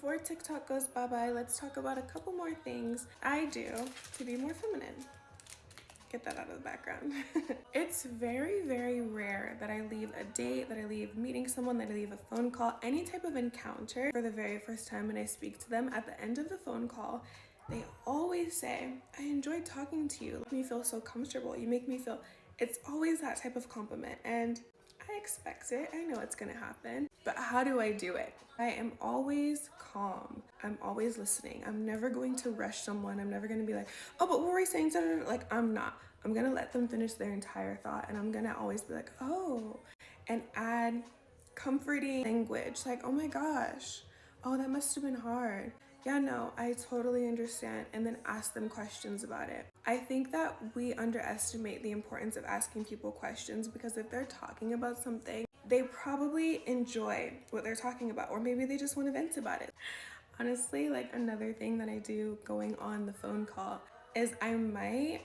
before TikTok goes bye-bye, let's talk about a couple more things I do to be more feminine. Get that out of the background. It's very, very rare that I leave a date, that I leave meeting someone, that I leave a phone call, any type of encounter for the very first time when I speak to them. At the end of the phone call, they always say, I enjoyed talking to you. You make me feel so comfortable. You make me feel, it's always that type of compliment. And I expect it. I know it's gonna happen. But how do I do it? I am always calm. I'm always listening. I'm never going to rush someone. I'm never gonna be like, oh, but what were we saying? Like, I'm not. I'm gonna let them finish their entire thought, and I'm gonna always be like, oh, and add comforting language, like, oh my gosh, oh, that must have been hard. Yeah, no, I totally understand, and then ask them questions about it. I think that we underestimate the importance of asking people questions, because if they're talking about something, they probably enjoy what they're talking about, or maybe they just want to vent about it. Honestly, like, another thing that I do going on the phone call is I might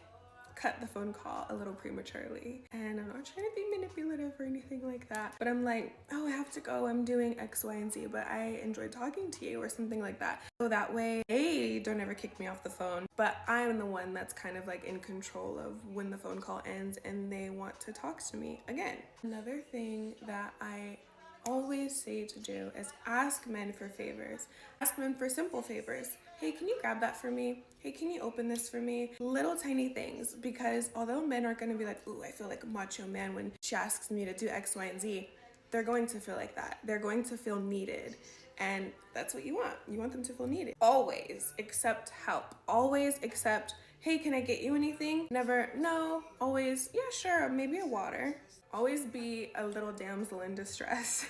cut the phone call a little prematurely, and I'm not trying to be manipulative or anything like that, but I'm like, oh, I have to go, I'm doing X, Y, and Z, but I enjoyed talking to you, or something like that. So that way they don't ever kick me off the phone, but I'm the one that's kind of like in control of when the phone call ends and they want to talk to me again. Another thing that I always say to do is ask men for favors. Ask men for simple favors. Hey, can you grab that for me? Hey, can you open this for me? Little tiny things, because although men aren't gonna be like, ooh, I feel like a macho man when she asks me to do X, Y, and Z, they're going to feel like that. They're going to feel needed. And that's what you want. You want them to feel needed. Always accept help. Always accept, hey, can I get you anything? Never, no. Always, yeah, sure, maybe a water. Always be a little damsel in distress.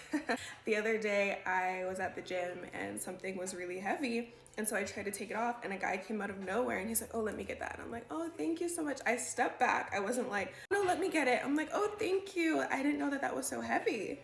The other day I was at the gym and something was really heavy, and so I tried to take it off, and a guy came out of nowhere and he's like, oh, let me get that. And I'm like, oh, thank you so much. I stepped back. I wasn't like, no, let me get it. I'm like, oh, thank you. I didn't know that that was so heavy.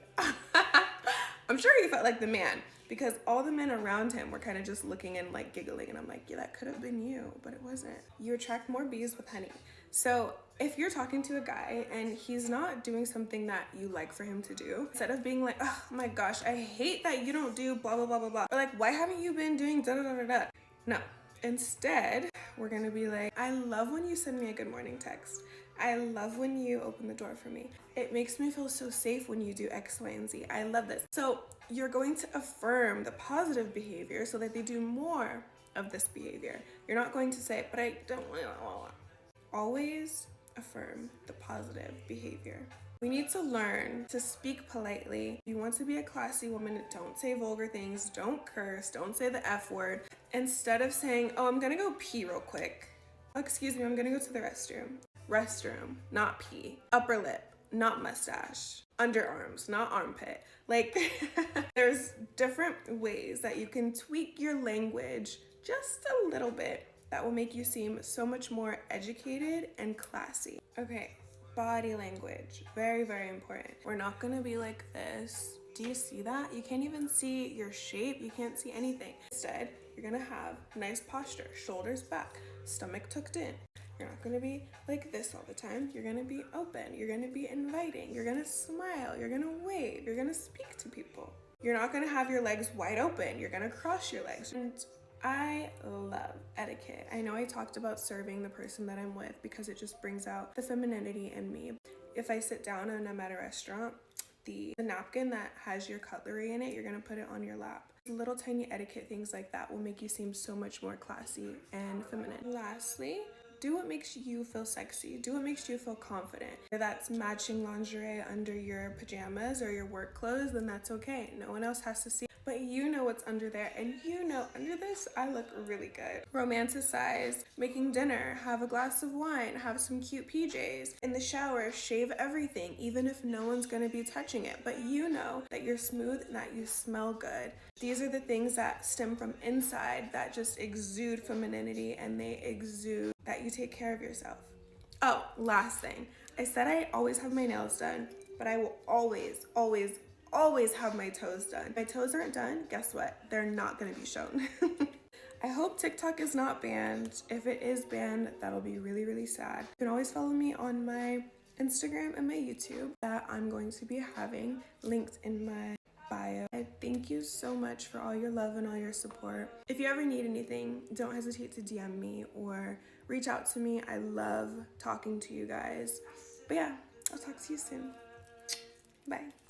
I'm sure he felt like the man, because all the men around him were kind of just looking and like giggling, and I'm like, yeah, that could have been you, but it wasn't. You attract more bees with honey. So if you're talking to a guy and he's not doing something that you like for him to do, instead of being like, oh my gosh, I hate that you don't do blah, blah, blah, blah, blah. Or like, why haven't you been doing da, da, da, da, da? No. Instead, we're gonna be like, I love when you send me a good morning text. I love when you open the door for me. It makes me feel so safe when you do X, Y, and Z. I love this. So you're going to affirm the positive behavior so that they do more of this behavior. You're not going to say, but I don't want to. Always affirm the positive behavior. We need to learn to speak politely. If you want to be a classy woman, don't say vulgar things, don't curse, don't say the F word. Instead of saying, oh, I'm gonna go pee real quick. Oh, excuse me, I'm gonna go to the restroom. Restroom, not pee. Upper lip, not mustache. Underarms, not armpit. Like, there's different ways that you can tweak your language just a little bit that will make you seem so much more educated and classy. Okay, body language, very, very important. We're not gonna be like this. Do you see that? You can't even see your shape. You can't see anything. Instead, you're gonna have nice posture, shoulders back, stomach tucked in. You're not gonna be like this all the time. You're gonna be open. You're gonna be inviting. You're gonna smile. You're gonna wave. You're gonna speak to people. You're not gonna have your legs wide open. You're gonna cross your legs. And I love etiquette. I know I talked about serving the person that I'm with because it just brings out the femininity in me. If I sit down and I'm at a restaurant, the napkin that has your cutlery in it, you're gonna put it on your lap. Little tiny etiquette things like that will make you seem so much more classy and feminine. Lastly, do what makes you feel sexy. Do what makes you feel confident. If that's matching lingerie under your pajamas or your work clothes, then that's okay. No one else has to see. But you know what's under there, and you know under this, I look really good. Romanticize making dinner, have a glass of wine, have some cute PJs. In the shower, shave everything, even if no one's gonna be touching it. But you know that you're smooth and that you smell good. These are the things that stem from inside that just exude femininity, and they exude that you take care of yourself. Oh, last thing. I said I always have my nails done, but I will always, always, always have my toes done. If my toes aren't done, guess what? They're not gonna be shown. I hope TikTok is not banned. If it is banned, that'll be really, really sad. You can always follow me on my Instagram and my YouTube that I'm going to be having linked in my bio. I thank you so much for all your love and all your support. If you ever need anything, don't hesitate to DM me or reach out to me. I love talking to you guys. But yeah, I'll talk to you soon. Bye.